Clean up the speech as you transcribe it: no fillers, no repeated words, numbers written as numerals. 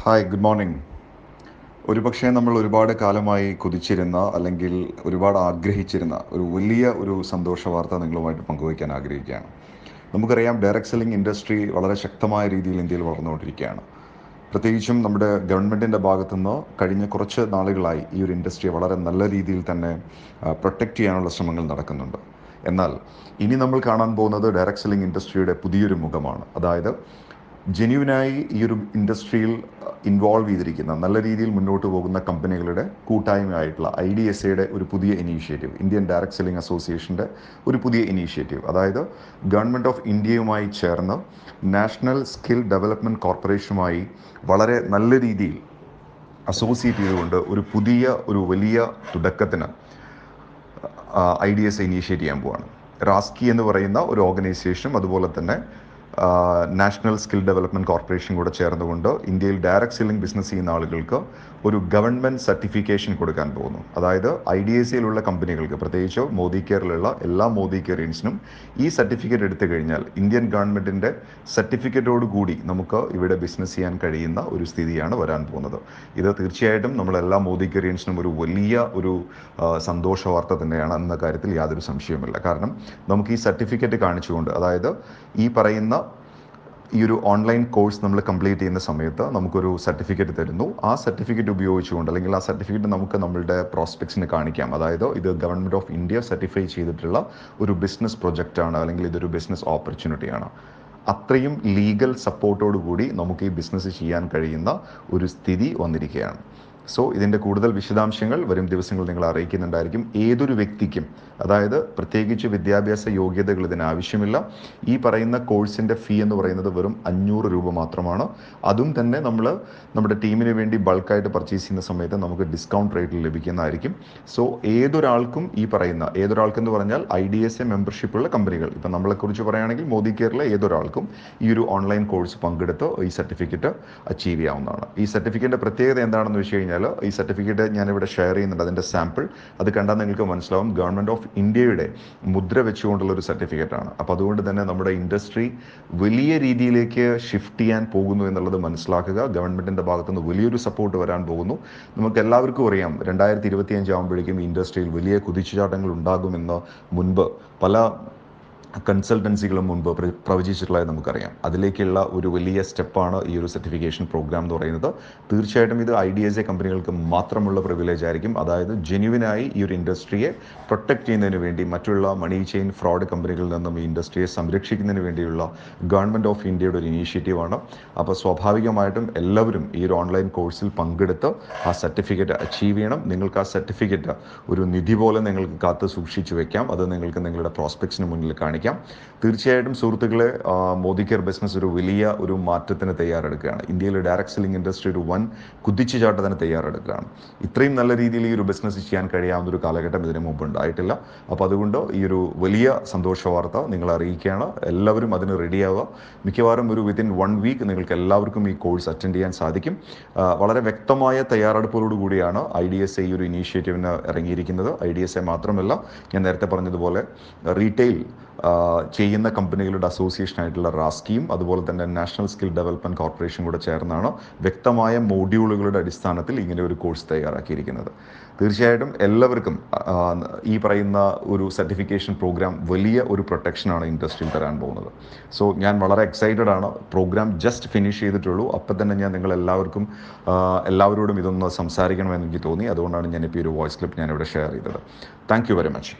Hi, good morning. ഒരുപക്ഷെ നമ്മൾ ഒരുപാട് കാലമായി കൊതിച്ചിരുന്ന അല്ലെങ്കിൽ ഒരുപാട് ആഗ്രഹിച്ചിരുന്ന ഒരു സന്തോഷ വാർത്ത നിങ്ങളുമായിട്ട് പങ്കുവയ്ക്കാൻ ആഗ്രഹിക്കുകയാണ്. നമുക്കറിയാം, ഡയറക്ട് സെല്ലിംഗ് ഇൻഡസ്ട്രി വളരെ ശക്തമായ രീതിയിൽ ഇന്ത്യയിൽ വളർന്നുകൊണ്ടിരിക്കുകയാണ്. പ്രത്യേകിച്ചും നമ്മുടെ ഗവൺമെൻറ്റിൻ്റെ ഭാഗത്തുനിന്ന് കഴിഞ്ഞ കുറച്ച് നാളുകളായി ഈ ഒരു ഇൻഡസ്ട്രിയെ വളരെ നല്ല രീതിയിൽ തന്നെ പ്രൊട്ടക്റ്റ് ചെയ്യാനുള്ള ശ്രമങ്ങൾ നടക്കുന്നുണ്ട്. എന്നാൽ ഇനി നമ്മൾ കാണാൻ പോകുന്നത് ഡയറക്ട് സെല്ലിംഗ് ഇൻഡസ്ട്രിയുടെ പുതിയൊരു മുഖമാണ്. അതായത് ജെന്യുവിനായി ഈ ഒരു ഇൻഡസ്ട്രിയിൽ ഇൻവോൾവ് ചെയ്തിരിക്കുന്ന നല്ല രീതിയിൽ മുന്നോട്ട് പോകുന്ന കമ്പനികളുടെ കൂട്ടായ്മയായിട്ടുള്ള IDSAയുടെ ഒരു പുതിയ ഇനീഷ്യേറ്റീവ്, ഇന്ത്യൻ ഡയറക്ട് സെല്ലിംഗ് അസോസിയേഷൻ്റെ ഒരു പുതിയ ഇനീഷ്യേറ്റീവ്, അതായത് ഗവൺമെൻറ് ഓഫ് ഇന്ത്യയുമായി ചേർന്ന് നാഷണൽ സ്കിൽ ഡെവലപ്മെൻറ്റ് കോർപ്പറേഷനുമായി വളരെ നല്ല രീതിയിൽ അസോസിയേറ്റ് ചെയ്തുകൊണ്ട് ഒരു വലിയ തുടക്കത്തിന് IDSA ഇനീഷ്യേറ്റ് ചെയ്യാൻ പോവാണ്. റാസ്കി എന്ന് പറയുന്ന ഒരു ഓർഗനൈസേഷനും അതുപോലെ തന്നെ നാഷണൽ സ്കിൽ ഡെവലപ്മെൻറ്റ് കോർപ്പറേഷൻ കൂടെ ചേർന്നുകൊണ്ട് ഇന്ത്യയിൽ ഡയറക്ട് സെല്ലിംഗ് ബിസിനസ് ചെയ്യുന്ന ആളുകൾക്ക് ഒരു ഗവൺമെൻറ് സർട്ടിഫിക്കേഷൻ കൊടുക്കാൻ പോകുന്നു. അതായത് IDSAയിലുള്ള കമ്പനികൾക്ക്, പ്രത്യേകിച്ച് മോദി കെയറിലുള്ള എല്ലാ മോദി കെയറിയൻസിനും ഈ സർട്ടിഫിക്കറ്റ് എടുത്തു കഴിഞ്ഞാൽ ഇന്ത്യൻ ഗവൺമെൻറ്റിൻ്റെ സർട്ടിഫിക്കറ്റോട് കൂടി നമുക്ക് ഇവിടെ ബിസിനസ് ചെയ്യാൻ കഴിയുന്ന ഒരു സ്ഥിതിയാണ് വരാൻ പോകുന്നത്. ഇത് തീർച്ചയായിട്ടും നമ്മളെല്ലാ മോദി കെയറിയൻസിനും ഒരു സന്തോഷ വാർത്ത തന്നെയാണ് എന്ന കാര്യത്തിൽ യാതൊരു സംശയവുമില്ല. കാരണം നമുക്ക് ഈ സർട്ടിഫിക്കറ്റ് കാണിച്ചുകൊണ്ട്, അതായത് ഈ പറയുന്ന ഈ ഒരു ഓൺലൈൻ കോഴ്സ് നമ്മൾ കംപ്ലീറ്റ് ചെയ്യുന്ന സമയത്ത് നമുക്കൊരു സർട്ടിഫിക്കറ്റ് തരുന്നു. ആ സർട്ടിഫിക്കറ്റ് ഉപയോഗിച്ചുകൊണ്ട്, അല്ലെങ്കിൽ ആ സർട്ടിഫിക്കറ്റ് നമുക്ക് നമ്മളുടെ പ്രോസ്പെക്ട്സിന് കാണിക്കാം. അതായത് ഇത് ഗവൺമെൻറ് ഓഫ് ഇന്ത്യ സർട്ടിഫൈ ചെയ്തിട്ടുള്ള ഒരു ബിസിനസ് പ്രൊജക്റ്റാണ്, അല്ലെങ്കിൽ ഇതൊരു ബിസിനസ് ഓപ്പർച്യൂണിറ്റിയാണ്. അത്രയും ലീഗൽ സപ്പോർട്ടോടു കൂടി നമുക്ക് ഈ ബിസിനസ് ചെയ്യാൻ കഴിയുന്ന ഒരു സ്ഥിതി വന്നിരിക്കുകയാണ്. സോ ഇതിൻ്റെ കൂടുതൽ വിശദാംശങ്ങൾ വരും ദിവസങ്ങളിൽ നിങ്ങൾ അറിയിക്കുന്നുണ്ടായിരിക്കും. ഏതൊരു വ്യക്തിക്കും, അതായത് പ്രത്യേകിച്ച് വിദ്യാഭ്യാസ യോഗ്യതകൾ ഇതിന് ആവശ്യമില്ല. ഈ പറയുന്ന കോഴ്സിൻ്റെ ഫീ എന്ന് പറയുന്നത് വെറും 500 രൂപ മാത്രമാണ്. അതും തന്നെ നമ്മുടെ ടീമിന് വേണ്ടി ബൾക്കായിട്ട് പർച്ചേസ് ചെയ്യുന്ന സമയത്ത് നമുക്ക് ഡിസ്കൗണ്ട് റേറ്റിൽ ലഭിക്കുന്നതായിരിക്കും. സോ ഏതൊരാൾക്കെന്ന് പറഞ്ഞാൽ IDSA മെമ്പർഷിപ്പുള്ള കമ്പനികൾ, ഇപ്പം നമ്മളെക്കുറിച്ച് പറയുകയാണെങ്കിൽ മോദി കെയറിലെ ഏതൊരാൾക്കും ഈ ഒരു ഓൺലൈൻ കോഴ്സ് പങ്കെടുത്ത് ഈ സർട്ടിഫിക്കറ്റ് അച്ചീവ് ചെയ്യാവുന്നതാണ്. ഈ സർട്ടിഫിക്കറ്റിൻ്റെ പ്രത്യേകത എന്താണെന്ന് വെച്ച് കഴിഞ്ഞാൽ, ഈ സർട്ടിഫിക്കറ്റ് ഞാനിവിടെ ഷെയർ ചെയ്യുന്നുണ്ട്. അതിൻ്റെ സാമ്പിൾ അത് കണ്ടാൽ നിങ്ങൾക്ക് മനസ്സിലാവും. ഗവൺമെൻറ് ഓഫ് ഇന്ത്യയുടെ മുദ്ര വെച്ചുകൊണ്ടുള്ള ഒരു സർട്ടിഫിക്കറ്റാണ്. അപ്പോൾ അതുകൊണ്ട് തന്നെ നമ്മുടെ ഇൻഡസ്ട്രി വലിയ രീതിയിലേക്ക് ഷിഫ്റ്റ് ചെയ്യാൻ പോകുന്നു എന്നുള്ളത് മനസ്സിലാക്കുക. ഗവൺമെൻറ്റിൻ്റെ ഭാഗത്തുനിന്ന് വലിയൊരു സപ്പോർട്ട് വരാൻ പോകുന്നു. നമുക്ക് എല്ലാവർക്കും അറിയാം, 2025 ആകുമ്പോഴേക്കും ഇൻഡസ്ട്രിയിൽ വലിയ കുതിച്ചുചാട്ടങ്ങൾ ഉണ്ടാകുമെന്ന് മുൻപ് പല കൺസൾട്ടൻസികളും മുൻപ് പ്രവചിച്ചിട്ടുള്ളതായി നമുക്കറിയാം. അതിലേക്കുള്ള ഒരു വലിയ സ്റ്റെപ്പാണ് ഈ ഒരു സർട്ടിഫിക്കേഷൻ പ്രോഗ്രാം എന്ന് പറയുന്നത്. തീർച്ചയായിട്ടും ഇത് IDSA കമ്പനികൾക്ക് മാത്രമുള്ള പ്രിവിലേജ് ആയിരിക്കും. അതായത് ജെന്യുവിനായി ഈ ഒരു ഇൻഡസ്ട്രിയെ പ്രൊട്ടക്റ്റ് ചെയ്യുന്നതിന് വേണ്ടി, മറ്റുള്ള മണി ചെയിൻ ഫ്രോഡ് കമ്പനികളിൽ നിന്നും ഈ ഇൻഡസ്ട്രിയെ സംരക്ഷിക്കുന്നതിന് വേണ്ടിയുള്ള ഗവൺമെൻറ് ഓഫ് ഇന്ത്യയുടെ ഒരു ഇനീഷ്യേറ്റീവാണ്. അപ്പോൾ സ്വാഭാവികമായിട്ടും എല്ലാവരും ഈ ഒരു ഓൺലൈൻ കോഴ്സിൽ പങ്കെടുത്ത് ആ സർട്ടിഫിക്കറ്റ് അച്ചീവ് ചെയ്യണം. നിങ്ങൾക്ക് ആ സർട്ടിഫിക്കറ്റ് ഒരു നിധി പോലെ നിങ്ങൾക്ക് കാത്ത് സൂക്ഷിച്ചു വെക്കാം. അത് നിങ്ങൾക്ക് നിങ്ങളുടെ പ്രോസ്പെക്ട്സിന് മുന്നിൽ കാണിക്കാം. തീർച്ചയായിട്ടും സുഹൃത്തുക്കളെ, മോദി കെയർ ബിസിനസ് ഒരു മാറ്റത്തിന് തയ്യാറെടുക്കുകയാണ്. ഇന്ത്യയിലെ ഡയറക്ട് സെല്ലിംഗ് ഇൻഡസ്ട്രി ഒരു വൻ കുതിച്ചുചാട്ടത്തിന് തയ്യാറെടുക്കുകയാണ്. ഇത്രയും നല്ല രീതിയിൽ ഈ ഒരു ബിസിനസ് ചെയ്യാൻ കഴിയാവുന്ന ഒരു കാലഘട്ടം ഇതിനു മുമ്പ് ഉണ്ടായിട്ടില്ല. അപ്പോൾ അതുകൊണ്ട് ഈ ഒരു വലിയ സന്തോഷ വാർത്ത നിങ്ങളെ അറിയിക്കുകയാണ്. എല്ലാവരും അതിന് റെഡിയാവുക. മിക്കവാറും വിത്തിൻ 1 വീക്ക് നിങ്ങൾക്ക് എല്ലാവർക്കും ഈ കോഴ്സ് അറ്റൻഡ് ചെയ്യാൻ സാധിക്കും. വളരെ വ്യക്തമായ തയ്യാറെടുപ്പോടു കൂടിയാണ് IDSA ഈ ഒരു ഇനീഷ്യേറ്റീവിന് ഇറങ്ങിയിരിക്കുന്നത്. IDSA മാത്രമല്ല, ഞാൻ നേരത്തെ പറഞ്ഞതുപോലെ റീറ്റെയിൽ ചെയ്യുന്ന കമ്പനികളുടെ അസോസിയേഷനായിട്ടുള്ള റാസ്കിയും അതുപോലെ തന്നെ നാഷണൽ സ്കിൽ ഡെവലപ്മെൻറ്റ് കോർപ്പറേഷൻ കൂടെ ചേർന്നാണ് വ്യക്തമായ മോഡ്യൂളുകളുടെ അടിസ്ഥാനത്തിൽ ഇങ്ങനെ ഒരു കോഴ്സ് തയ്യാറാക്കിയിരിക്കുന്നത്. തീർച്ചയായിട്ടും എല്ലാവർക്കും ഈ പറയുന്ന ഒരു സർട്ടിഫിക്കേഷൻ പ്രോഗ്രാം വലിയ ഒരു പ്രൊട്ടക്ഷനാണ് ഇൻഡസ്ട്രിയിൽ തരാൻ പോകുന്നത്. സോ ഞാൻ വളരെ എക്സൈറ്റഡ് ആണ്. പ്രോഗ്രാം ജസ്റ്റ് ഫിനിഷ് ചെയ്തിട്ടുള്ളൂ. അപ്പം തന്നെ ഞാൻ എല്ലാവരോടും ഇതൊന്ന് സംസാരിക്കണമെന്ന് എനിക്ക് തോന്നി. അതുകൊണ്ടാണ് ഞാനിപ്പോൾ ഈ ഒരു വോയിസ് ക്ലിപ്പ് ഞാനിവിടെ ഷെയർ ചെയ്തത്. Thank you very much.